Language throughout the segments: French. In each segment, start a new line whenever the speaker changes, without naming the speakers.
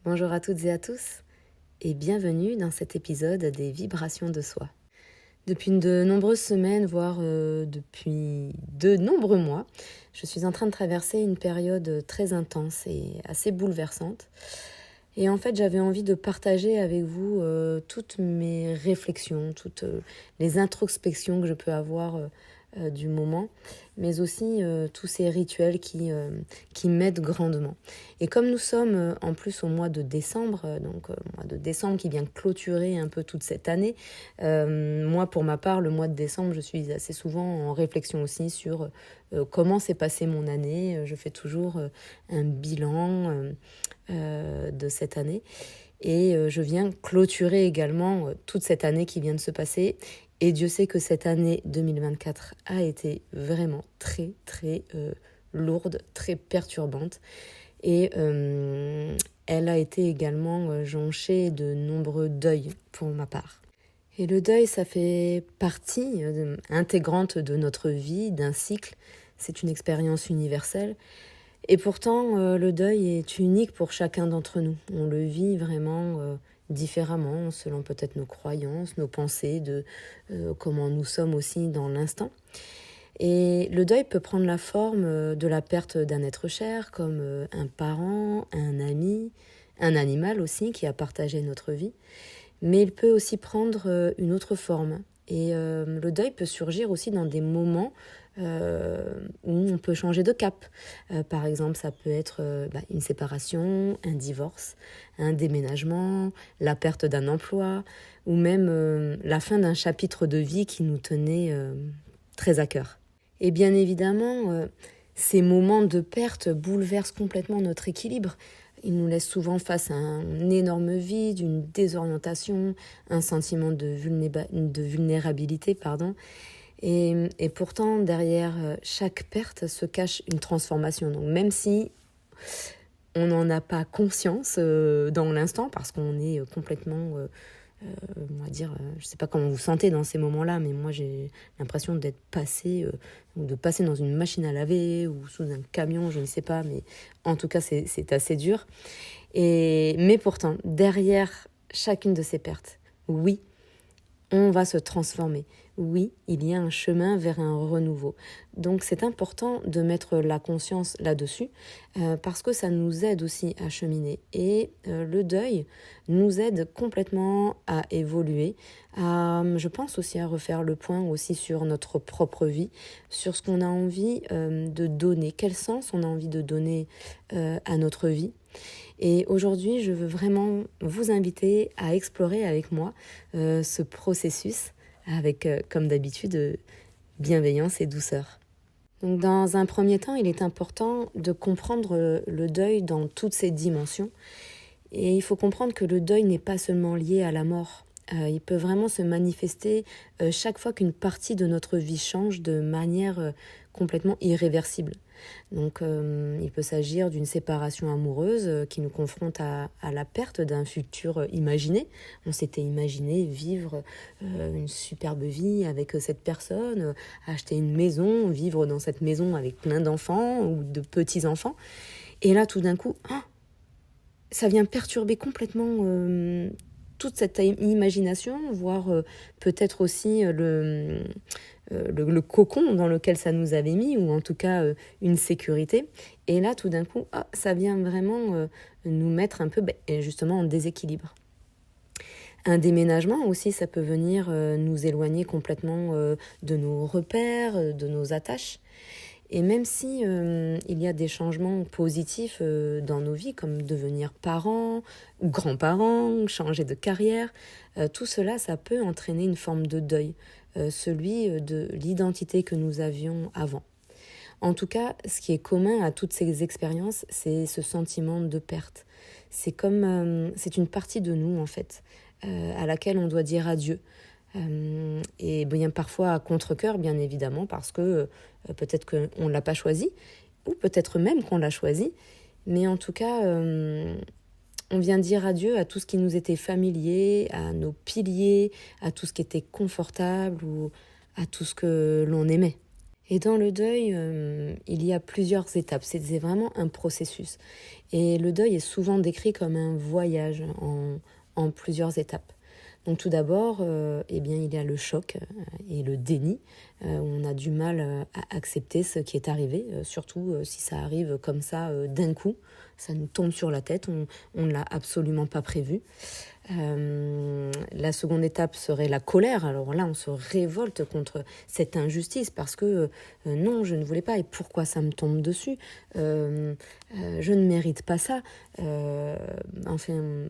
Bonjour à toutes et à tous et bienvenue dans cet épisode des vibrations de soi. Depuis de nombreuses semaines, voire depuis de nombreux mois, je suis en train de traverser une période très intense et assez bouleversante. Et en fait, j'avais envie de partager avec vous toutes mes réflexions, toutes les introspections que je peux avoir du moment, mais aussi tous ces rituels qui m'aident grandement. Et comme nous sommes en plus au mois de décembre, mois de décembre qui vient clôturer un peu toute cette année, moi pour ma part, le mois de décembre, je suis assez souvent en réflexion aussi sur comment s'est passée mon année. Je fais toujours un bilan de cette année. Et je viens clôturer également toute cette année qui vient de se passer. Et Dieu sait que cette année 2024 a été vraiment très, très lourde, très perturbante. Et elle a été également jonchée de nombreux deuils pour ma part. Et le deuil, ça fait partie intégrante de notre vie, d'un cycle. C'est une expérience universelle. Et pourtant, le deuil est unique pour chacun d'entre nous. On le vit vraiment différemment, selon peut-être nos croyances, nos pensées, de comment nous sommes aussi dans l'instant. Et le deuil peut prendre la forme de la perte d'un être cher, comme un parent, un ami, un animal aussi qui a partagé notre vie. Mais il peut aussi prendre une autre forme. Et le deuil peut surgir aussi dans des moments où on peut changer de cap. Par exemple, ça peut être une séparation, un divorce, un déménagement, la perte d'un emploi, ou même la fin d'un chapitre de vie qui nous tenait très à cœur. Et bien évidemment, ces moments de perte bouleversent complètement notre équilibre. Ils nous laissent souvent face à un énorme vide, une désorientation, un sentiment de vulnérabilité. Et pourtant, derrière chaque perte se cache une transformation. Donc même si on n'en a pas conscience dans l'instant, parce qu'on est complètement, on va dire, je ne sais pas comment vous vous sentez dans ces moments-là, mais moi j'ai l'impression d'être passé, ou de passer dans une machine à laver, ou sous un camion, je ne sais pas, mais en tout cas c'est assez dur. Mais pourtant, derrière chacune de ces pertes, oui, on va se transformer. Oui, il y a un chemin vers un renouveau. Donc c'est important de mettre la conscience là-dessus parce que ça nous aide aussi à cheminer. Et le deuil nous aide complètement à évoluer, je pense aussi à refaire le point aussi sur notre propre vie, sur ce qu'on a envie de donner, quel sens on a envie de donner à notre vie. Et aujourd'hui, je veux vraiment vous inviter à explorer avec moi ce processus avec, comme d'habitude, bienveillance et douceur. Donc, dans un premier temps, il est important de comprendre le deuil dans toutes ses dimensions. Et il faut comprendre que le deuil n'est pas seulement lié à la mort. Il peut vraiment se manifester chaque fois qu'une partie de notre vie change de manière complètement irréversible. Donc il peut s'agir d'une séparation amoureuse qui nous confronte à la perte d'un futur imaginé. On s'était imaginé vivre une superbe vie avec cette personne, acheter une maison, vivre dans cette maison avec plein d'enfants ou de petits-enfants. Et là tout d'un coup, ça vient perturber complètement toute cette imagination, voire peut-être aussi le cocon dans lequel ça nous avait mis, ou en tout cas une sécurité. Et là, tout d'un coup, ça vient vraiment nous mettre un peu justement en déséquilibre. Un déménagement aussi, ça peut venir nous éloigner complètement de nos repères, de nos attaches. Et même si il y a des changements positifs dans nos vies, comme devenir parents, grands-parents, changer de carrière, tout cela, ça peut entraîner une forme de deuil, celui de l'identité que nous avions avant. En tout cas, ce qui est commun à toutes ces expériences, c'est ce sentiment de perte. C'est comme, c'est une partie de nous, en fait, à laquelle on doit dire adieu. Et bien parfois à contre-cœur, bien évidemment, parce que peut-être qu'on ne l'a pas choisi, ou peut-être même qu'on l'a choisi, mais en tout cas, on vient dire adieu à tout ce qui nous était familier, à nos piliers, à tout ce qui était confortable, ou à tout ce que l'on aimait. Et dans le deuil, il y a plusieurs étapes. C'est vraiment un processus. Et le deuil est souvent décrit comme un voyage en plusieurs étapes. Donc tout d'abord, eh bien, il y a le choc et le déni, où on a du mal à accepter ce qui est arrivé, surtout si ça arrive comme ça d'un coup. Ça nous tombe sur la tête, on ne l'a absolument pas prévu. La seconde étape serait la colère. Alors là, on se révolte contre cette injustice parce que non, je ne voulais pas et pourquoi ça me tombe dessus. Je ne mérite pas ça. Enfin,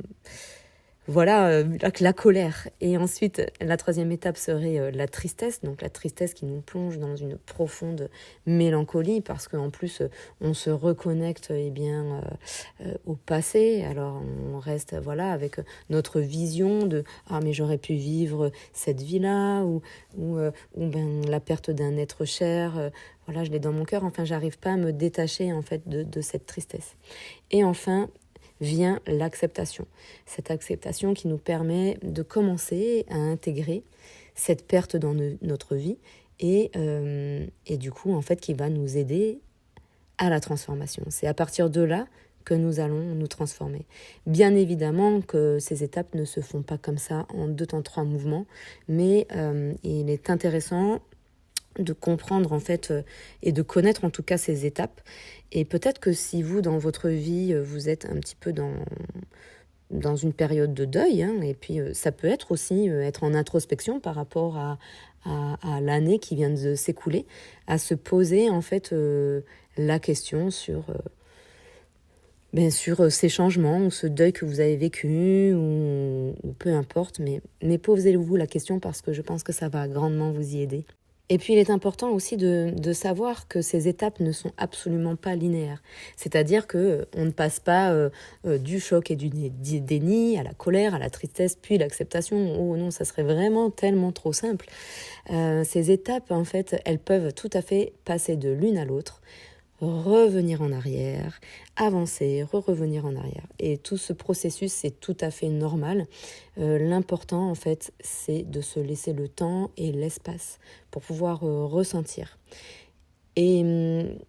voilà la colère. Et ensuite, la troisième étape serait la tristesse. Donc la tristesse qui nous plonge dans une profonde mélancolie parce qu'en plus, on se reconnecte au passé. Alors on reste avec notre vision de « Ah mais j'aurais pu vivre cette vie-là » ou la perte d'un être cher. Voilà, je l'ai dans mon cœur. Enfin, j'arrive pas à me détacher en fait de cette tristesse. Et enfin, vient l'acceptation. Cette acceptation qui nous permet de commencer à intégrer cette perte dans notre vie et du coup, en fait, qui va nous aider à la transformation. C'est à partir de là que nous allons nous transformer. Bien évidemment que ces étapes ne se font pas comme ça en 2 temps 3 mouvements, mais il est intéressant de comprendre en fait et de connaître en tout cas ces étapes. Et peut-être que si vous, dans votre vie, vous êtes un petit peu dans une période de deuil, et puis ça peut être aussi être en introspection par rapport à l'année qui vient de s'écouler, à se poser en fait la question sur ces changements ou ce deuil que vous avez vécu ou peu importe, mais posez-vous la question parce que je pense que ça va grandement vous y aider. Et puis il est important aussi de savoir que ces étapes ne sont absolument pas linéaires. C'est-à-dire que on ne passe pas du choc et du déni à la colère, à la tristesse, puis l'acceptation. Oh non, ça serait vraiment tellement trop simple. Ces étapes, en fait, elles peuvent tout à fait passer de l'une à l'autre, revenir en arrière, avancer, revenir en arrière. Et tout ce processus, c'est tout à fait normal. L'important, en fait, c'est de se laisser le temps et l'espace pour pouvoir ressentir. Et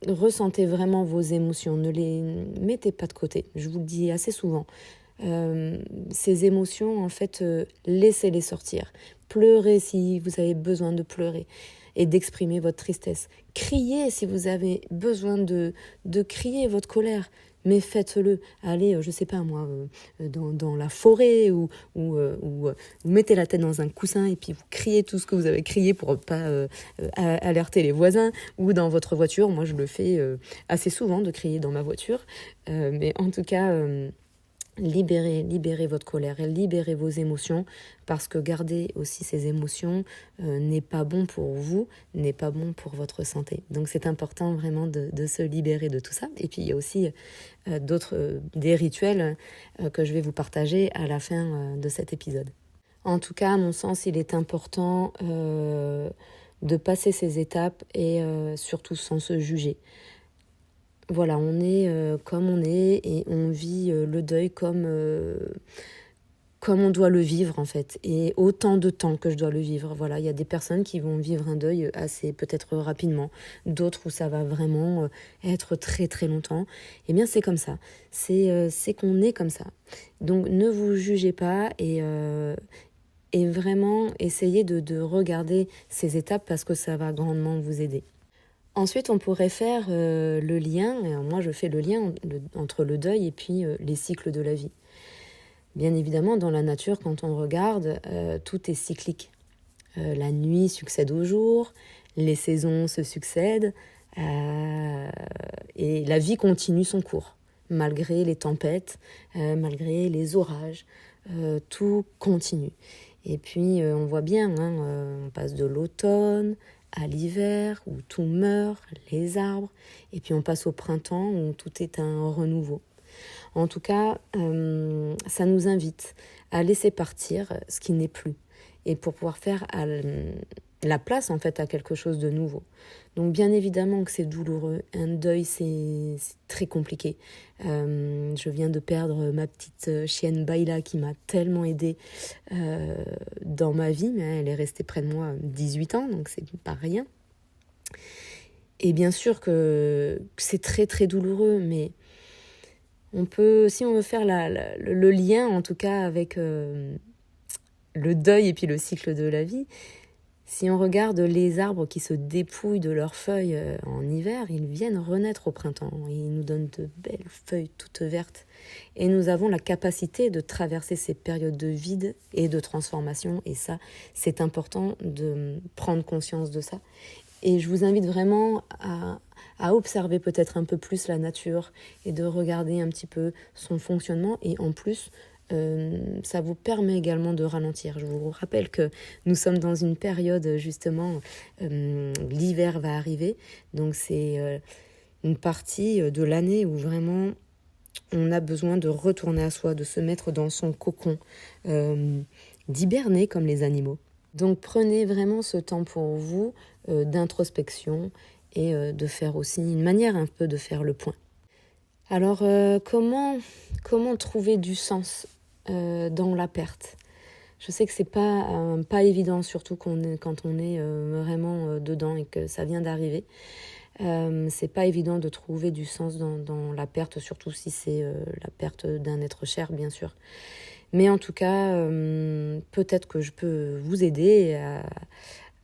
ressentez vraiment vos émotions, ne les mettez pas de côté. Je vous le dis assez souvent. Ces émotions, en fait, laissez-les sortir. Pleurez si vous avez besoin de pleurer et d'exprimer votre tristesse. Criez si vous avez besoin de crier votre colère, mais faites-le. Allez, je sais pas moi, dans la forêt ou vous mettez la tête dans un coussin et puis vous criez tout ce que vous avez crié pour pas alerter les voisins, ou dans votre voiture. Moi, je le fais assez souvent de crier dans ma voiture, mais en tout cas... Libérez votre colère et libérez vos émotions, parce que garder aussi ces émotions n'est pas bon pour vous, n'est pas bon pour votre santé. Donc c'est important vraiment de se libérer de tout ça. Et puis il y a aussi des rituels que je vais vous partager à la fin de cet épisode. En tout cas, à mon sens, il est important de passer ces étapes et surtout sans se juger. Voilà, on est comme on est et on vit le deuil comme on doit le vivre en fait, et autant de temps que je dois le vivre. Voilà, il y a des personnes qui vont vivre un deuil assez peut-être rapidement, d'autres où ça va vraiment être très très longtemps. Eh bien c'est comme ça, c'est qu'on est comme ça. Donc ne vous jugez pas et vraiment essayez de regarder ces étapes parce que ça va grandement vous aider. Ensuite, on pourrait faire le lien, et moi je fais le lien entre le deuil et puis les cycles de la vie. Bien évidemment, dans la nature, quand on regarde, tout est cyclique. La nuit succède au jour, les saisons se succèdent, et la vie continue son cours. Malgré les tempêtes, malgré les orages, tout continue. Et puis, on voit bien, on passe de l'automne à l'hiver où tout meurt, les arbres, et puis on passe au printemps où tout est un renouveau. En tout cas, ça nous invite à laisser partir ce qui n'est plus et pour pouvoir faire la place en fait à quelque chose de nouveau. Donc bien évidemment que c'est douloureux, un deuil c'est très compliqué. Je viens de perdre ma petite chienne Baila qui m'a tellement aidée dans ma vie, mais elle est restée près de moi 18 ans, donc c'est pas rien. Et bien sûr que c'est très très douloureux, mais on peut, si on veut faire le lien en tout cas avec le deuil et puis le cycle de la vie, si on regarde les arbres qui se dépouillent de leurs feuilles en hiver, ils viennent renaître au printemps. Ils nous donnent de belles feuilles toutes vertes. Et nous avons la capacité de traverser ces périodes de vide et de transformation. Et ça, c'est important de prendre conscience de ça. Et je vous invite vraiment à observer peut-être un peu plus la nature et de regarder un petit peu son fonctionnement. Et en plus, ça vous permet également de ralentir. Je vous rappelle que nous sommes dans une période justement, l'hiver va arriver, donc c'est une partie de l'année où vraiment on a besoin de retourner à soi, de se mettre dans son cocon, d'hiberner comme les animaux. Donc prenez vraiment ce temps pour vous d'introspection et de faire aussi une manière un peu de faire le point. Alors comment trouver du sens dans la perte? Je sais que c'est pas évident, surtout quand on est vraiment dedans et que ça vient d'arriver. C'est pas évident de trouver du sens dans la perte, surtout si c'est la perte d'un être cher, bien sûr. Mais en tout cas, peut-être que je peux vous aider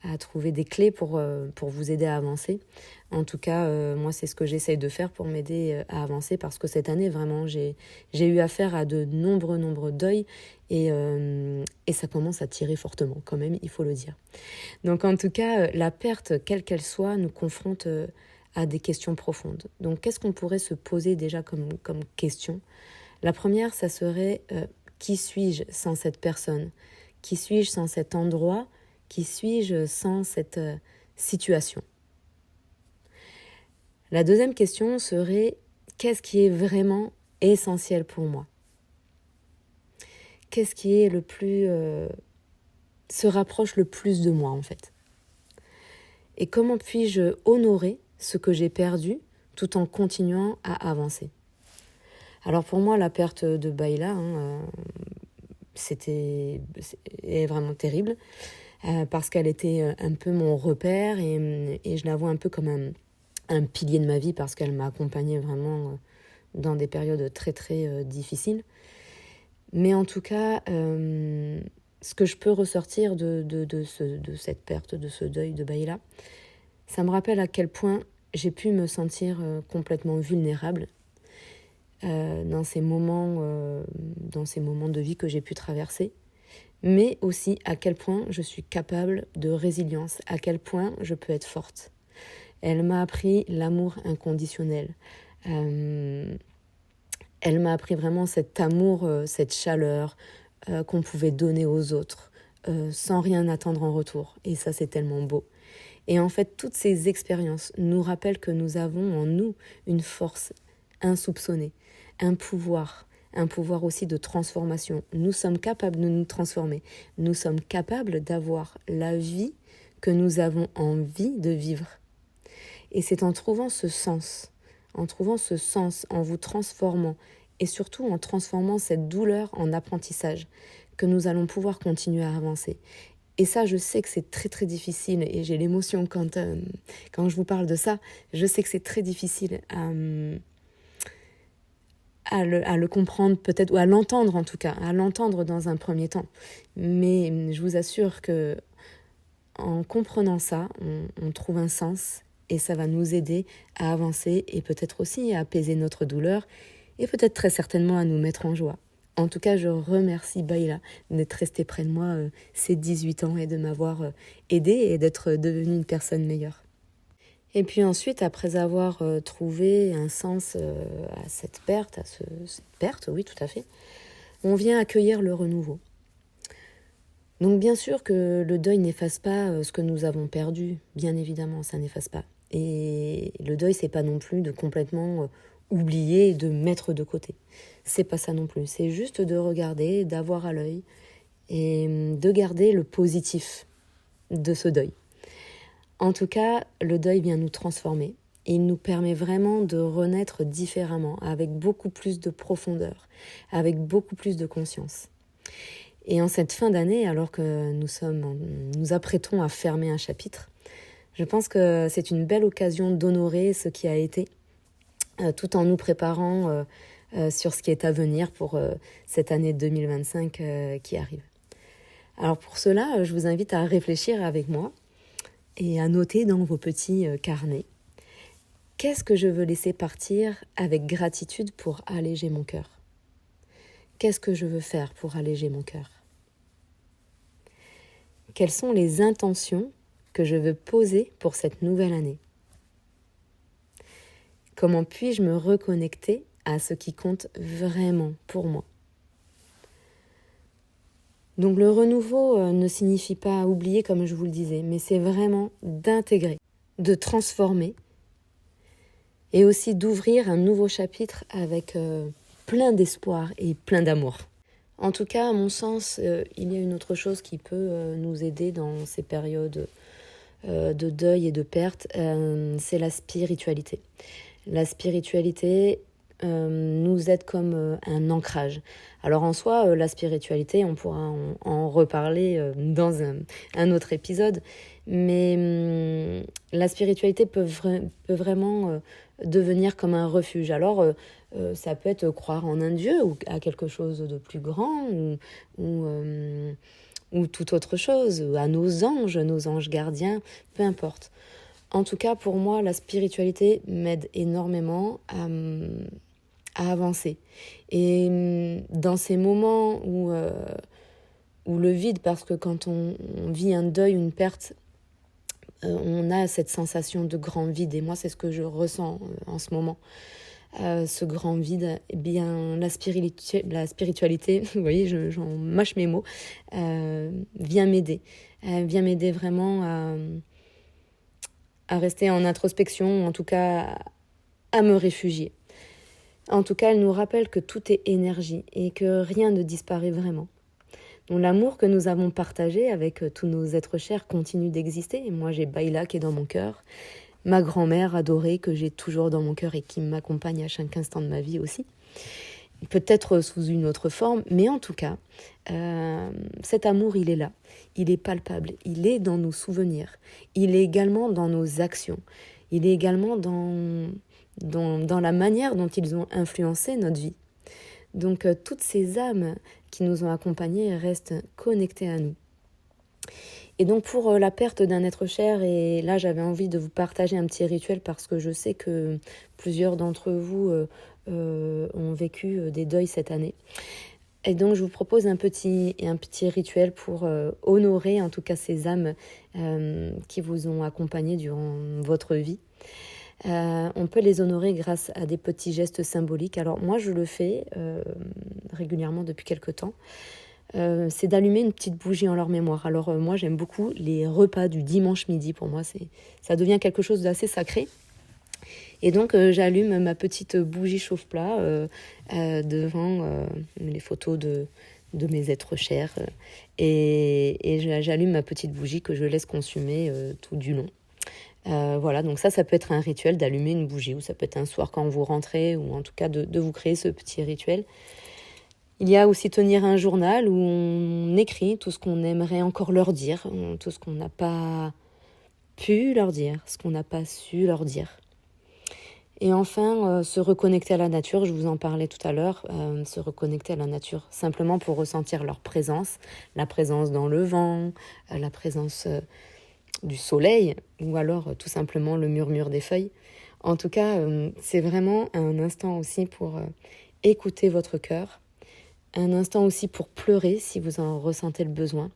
à trouver des clés pour vous aider à avancer. En tout cas, moi, c'est ce que j'essaye de faire pour m'aider à avancer, parce que cette année, vraiment, j'ai eu affaire à de nombreux deuils et ça commence à tirer fortement, quand même, il faut le dire. Donc, en tout cas, la perte, quelle qu'elle soit, nous confronte à des questions profondes. Donc, qu'est-ce qu'on pourrait se poser déjà comme question? La première, ça serait qui suis-je sans cette personne? Qui suis-je sans cet endroit? Qui suis-je sans cette situation? La deuxième question serait qu'est-ce qui est vraiment essentiel pour moi? Qu'est-ce qui est le plus se rapproche le plus de moi en fait? Et comment puis-je honorer ce que j'ai perdu tout en continuant à avancer? Alors pour moi, la perte de Bayla, est vraiment terrible parce qu'elle était un peu mon repère et je la vois un peu comme un pilier de ma vie, parce qu'elle m'a accompagnée vraiment dans des périodes très très difficiles. Mais en tout cas, ce que je peux ressortir de cette perte, de ce deuil de Bayla, ça me rappelle à quel point j'ai pu me sentir complètement vulnérable dans ces moments de vie que j'ai pu traverser, mais aussi à quel point je suis capable de résilience, à quel point je peux être forte. Elle m'a appris l'amour inconditionnel. Elle m'a appris vraiment cet amour, cette chaleur qu'on pouvait donner aux autres sans rien attendre en retour. Et ça, c'est tellement beau. Et en fait, toutes ces expériences nous rappellent que nous avons en nous une force insoupçonnée, un pouvoir aussi de transformation. Nous sommes capables de nous transformer. Nous sommes capables d'avoir la vie que nous avons envie de vivre. Et c'est en trouvant ce sens, en vous transformant, et surtout en transformant cette douleur en apprentissage, que nous allons pouvoir continuer à avancer. Et ça, je sais que c'est très très difficile, et j'ai l'émotion quand je vous parle de ça. Je sais que c'est très difficile à le comprendre peut-être, ou à l'entendre en tout cas, à l'entendre dans un premier temps. Mais je vous assure que en comprenant ça, on trouve un sens, et ça va nous aider à avancer et peut-être aussi à apaiser notre douleur et peut-être très certainement à nous mettre en joie. En tout cas, je remercie Bayla d'être restée près de moi ces 18 ans et de m'avoir aidée et d'être devenue une personne meilleure. Et puis ensuite, après avoir trouvé un sens à cette perte, cette perte, oui, tout à fait, on vient accueillir le renouveau. Donc bien sûr que le deuil n'efface pas ce que nous avons perdu, bien évidemment, ça n'efface pas. Et le deuil, c'est pas non plus de complètement oublier et de mettre de côté. C'est pas ça non plus, c'est juste de regarder, d'avoir à l'œil et de garder le positif de ce deuil. En tout cas, le deuil vient nous transformer et il nous permet vraiment de renaître différemment, avec beaucoup plus de profondeur, avec beaucoup plus de conscience. Et en cette fin d'année, alors que nous apprêtons à fermer un chapitre, Je pense que c'est une belle occasion d'honorer ce qui a été, tout en nous préparant sur ce qui est à venir pour cette année 2025 qui arrive. Alors pour cela, je vous invite à réfléchir avec moi et à noter dans vos petits carnets. Qu'est-ce que je veux laisser partir avec gratitude pour alléger mon cœur ? Qu'est-ce que je veux faire pour alléger mon cœur ? Quelles sont les intentions que je veux poser pour cette nouvelle année ? Comment puis-je me reconnecter à ce qui compte vraiment pour moi ? Donc le renouveau ne signifie pas oublier comme je vous le disais, mais c'est vraiment d'intégrer, de transformer et aussi d'ouvrir un nouveau chapitre avec plein d'espoir et plein d'amour. En tout cas, à mon sens, il y a une autre chose qui peut nous aider dans ces périodes de deuil et de perte, c'est la spiritualité. La spiritualité nous aide comme un ancrage. Alors en soi, la spiritualité, on pourra en reparler dans un autre épisode, mais la spiritualité peut vraiment devenir comme un refuge. Alors ça peut être croire en un Dieu ou à quelque chose de plus grand ou toute autre chose, à nos anges gardiens, peu importe. En tout cas, pour moi, la spiritualité m'aide énormément à avancer. Et dans ces moments où le vide, parce que quand on vit un deuil, une perte, on a cette sensation de grand vide. Et moi, c'est ce que je ressens en ce moment. Ce grand vide, eh bien, la spiritualité, vous voyez, j'en mâche mes mots, vient m'aider. Elle vient m'aider vraiment à rester en introspection, en tout cas à me réfugier. En tout cas, elle nous rappelle que tout est énergie et que rien ne disparaît vraiment. Donc l'amour que nous avons partagé avec tous nos êtres chers continue d'exister. Et moi, j'ai Baïla qui est dans mon cœur, ma grand-mère adorée que j'ai toujours dans mon cœur et qui m'accompagne à chaque instant de ma vie aussi. Peut-être sous une autre forme, mais en tout cas, cet amour, il est là. Il est palpable, il est dans nos souvenirs, il est également dans nos actions, il est également dans la manière dont ils ont influencé notre vie. Donc toutes ces âmes qui nous ont accompagnés restent connectées à nous. Et donc pour la perte d'un être cher, et là j'avais envie de vous partager un petit rituel parce que je sais que plusieurs d'entre vous ont vécu des deuils cette année. Et donc je vous propose un petit rituel pour honorer en tout cas ces âmes qui vous ont accompagné durant votre vie. On peut les honorer grâce à des petits gestes symboliques. Alors moi je le fais régulièrement depuis quelque temps. C'est d'allumer une petite bougie en leur mémoire. Alors moi j'aime beaucoup les repas du dimanche midi. Pour moi ça devient quelque chose d'assez sacré. Et donc j'allume ma petite bougie chauffe-plat devant les photos de mes êtres chers et j'allume ma petite bougie que je laisse consumer tout du long. Voilà, donc ça peut être un rituel d'allumer une bougie, ou ça peut être un soir quand vous rentrez, ou en tout cas de vous créer ce petit rituel. Il y a aussi tenir un journal où on écrit tout ce qu'on aimerait encore leur dire, tout ce qu'on n'a pas pu leur dire, ce qu'on n'a pas su leur dire. Et enfin, se reconnecter à la nature, je vous en parlais tout à l'heure, se reconnecter à la nature, simplement pour ressentir leur présence, la présence dans le vent, la présence du soleil, ou alors tout simplement le murmure des feuilles. En tout cas, c'est vraiment un instant aussi pour écouter votre cœur, un instant aussi pour pleurer si vous en ressentez le besoin,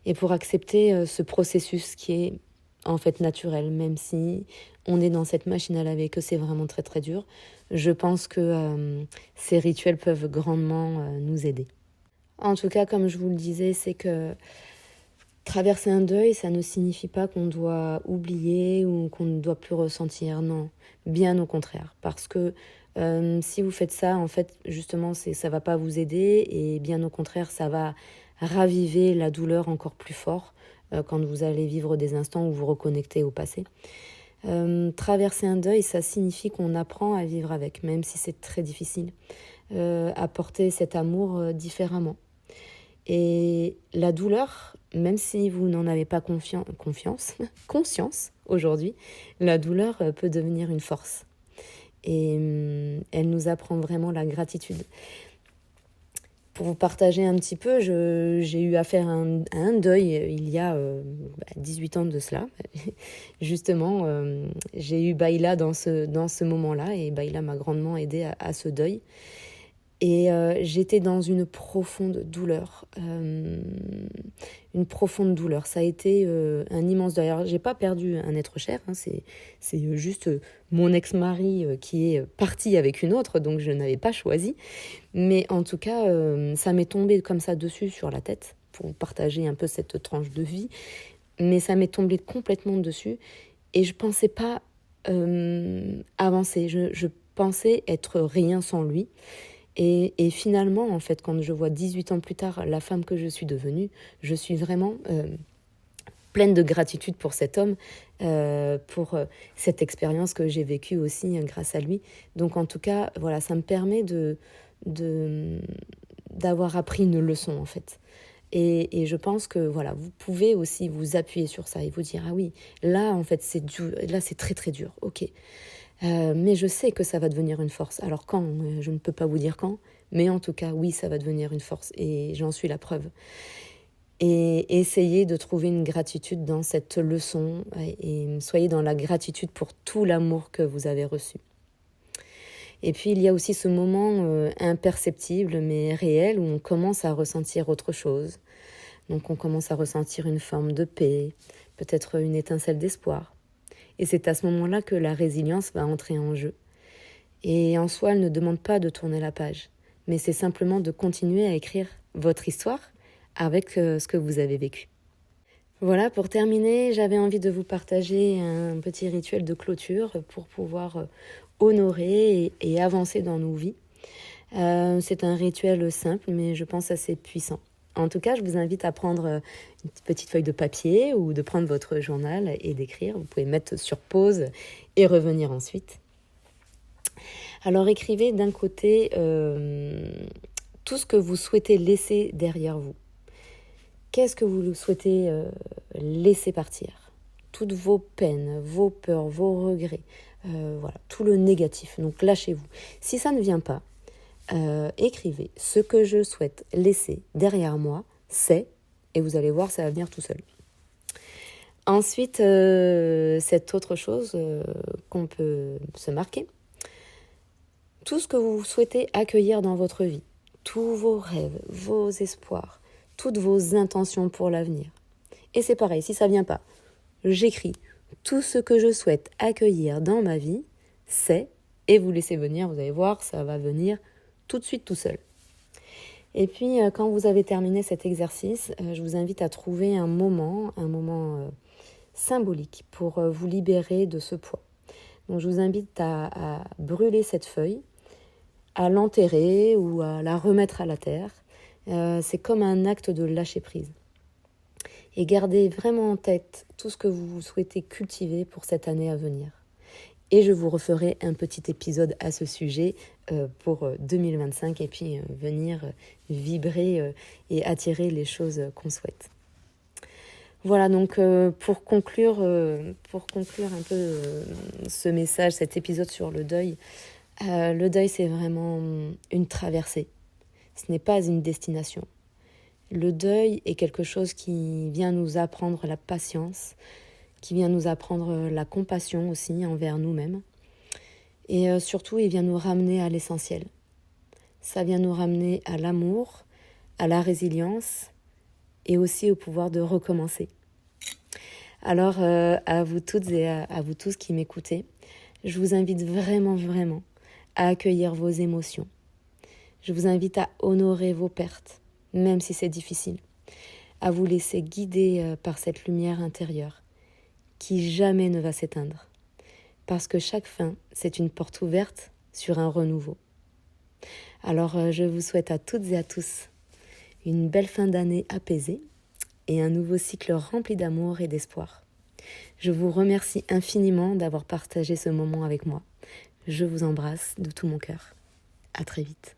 et pour accepter ce processus qui est en fait naturel, même si on est dans cette machine à laver, que c'est vraiment très très dur. Je pense que ces rituels peuvent grandement nous aider. En tout cas, comme je vous le disais, c'est que traverser un deuil, ça ne signifie pas qu'on doit oublier ou qu'on ne doit plus ressentir, non, bien au contraire, parce que si vous faites ça, en fait, justement, ça va pas vous aider, et bien au contraire, ça va raviver la douleur encore plus fort quand vous allez vivre des instants où vous reconnectez au passé. Traverser un deuil, ça signifie qu'on apprend à vivre avec, même si c'est très difficile, à porter cet amour différemment. Et la douleur, même si vous n'en avez pas conscience aujourd'hui, la douleur peut devenir une force. Et elle nous apprend vraiment la gratitude. Pour vous partager un petit peu, j'ai eu à faire un deuil il y a 18 ans de cela. Justement, j'ai eu Baïla dans ce moment-là, et Baïla m'a grandement aidée à ce deuil. Et j'étais dans une profonde douleur. Ça a été un immense deuil. Alors, j'ai pas perdu un être cher, hein, c'est juste mon ex-mari qui est parti avec une autre, donc je n'avais pas choisi. Mais en tout cas, ça m'est tombé comme ça dessus sur la tête, pour vous partager un peu cette tranche de vie. Mais ça m'est tombé complètement dessus, et je pensais pas avancer. Je pensais être rien sans lui. Et finalement, en fait, quand je vois 18 ans plus tard la femme que je suis devenue, je suis vraiment pleine de gratitude pour cet homme, pour cette expérience que j'ai vécue aussi grâce à lui. Donc en tout cas, voilà, ça me permet d'avoir appris une leçon, en fait. Et je pense que voilà, vous pouvez aussi vous appuyer sur ça et vous dire, ah oui, là en fait c'est dur, là c'est très très dur, ok. Mais je sais que ça va devenir une force. Alors quand, je ne peux pas vous dire quand, mais en tout cas, oui, ça va devenir une force, et j'en suis la preuve. Et essayez de trouver une gratitude dans cette leçon, et soyez dans la gratitude pour tout l'amour que vous avez reçu. Et puis, il y a aussi ce moment imperceptible, mais réel, où on commence à ressentir autre chose. Donc, on commence à ressentir une forme de paix, peut-être une étincelle d'espoir. Et c'est à ce moment-là que la résilience va entrer en jeu. Et en soi, elle ne demande pas de tourner la page, mais c'est simplement de continuer à écrire votre histoire avec ce que vous avez vécu. Voilà, pour terminer, j'avais envie de vous partager un petit rituel de clôture pour pouvoir honorer et avancer dans nos vies. C'est un rituel simple, mais je pense assez puissant. En tout cas, je vous invite à prendre une petite feuille de papier ou de prendre votre journal et d'écrire. Vous pouvez mettre sur pause et revenir ensuite. Alors écrivez d'un côté tout ce que vous souhaitez laisser derrière vous. Qu'est-ce que vous souhaitez laisser partir ? Toutes vos peines, vos peurs, vos regrets, voilà, tout le négatif. Donc lâchez-vous. Si ça ne vient pas, écrivez ce que je souhaite laisser derrière moi, c'est, et vous allez voir, ça va venir tout seul. Ensuite, cette autre chose qu'on peut se marquer, tout ce que vous souhaitez accueillir dans votre vie, tous vos rêves, vos espoirs, toutes vos intentions pour l'avenir. Et c'est pareil, si ça ne vient pas, j'écris tout ce que je souhaite accueillir dans ma vie, c'est, et vous laissez venir, vous allez voir, ça va venir tout de suite tout seul. Et puis, quand vous avez terminé cet exercice, je vous invite à trouver un moment symbolique pour vous libérer de ce poids. Donc, je vous invite à brûler cette feuille, à l'enterrer ou à la remettre à la terre. C'est comme un acte de lâcher prise. Et gardez vraiment en tête tout ce que vous souhaitez cultiver pour cette année à venir. Et je vous referai un petit épisode à ce sujet pour 2025 et puis venir vibrer et attirer les choses qu'on souhaite. Voilà, donc pour conclure un peu ce message, cet épisode sur le deuil c'est vraiment une traversée. Ce n'est pas une destination. Le deuil est quelque chose qui vient nous apprendre la patience, qui vient nous apprendre la compassion aussi envers nous-mêmes. Et surtout, il vient nous ramener à l'essentiel. Ça vient nous ramener à l'amour, à la résilience et aussi au pouvoir de recommencer. Alors, à vous toutes et à vous tous qui m'écoutez, je vous invite vraiment, vraiment à accueillir vos émotions. Je vous invite à honorer vos pertes, même si c'est difficile, à vous laisser guider par cette lumière intérieure qui jamais ne va s'éteindre. Parce que chaque fin, c'est une porte ouverte sur un renouveau. Alors, je vous souhaite à toutes et à tous une belle fin d'année apaisée et un nouveau cycle rempli d'amour et d'espoir. Je vous remercie infiniment d'avoir partagé ce moment avec moi. Je vous embrasse de tout mon cœur. À très vite.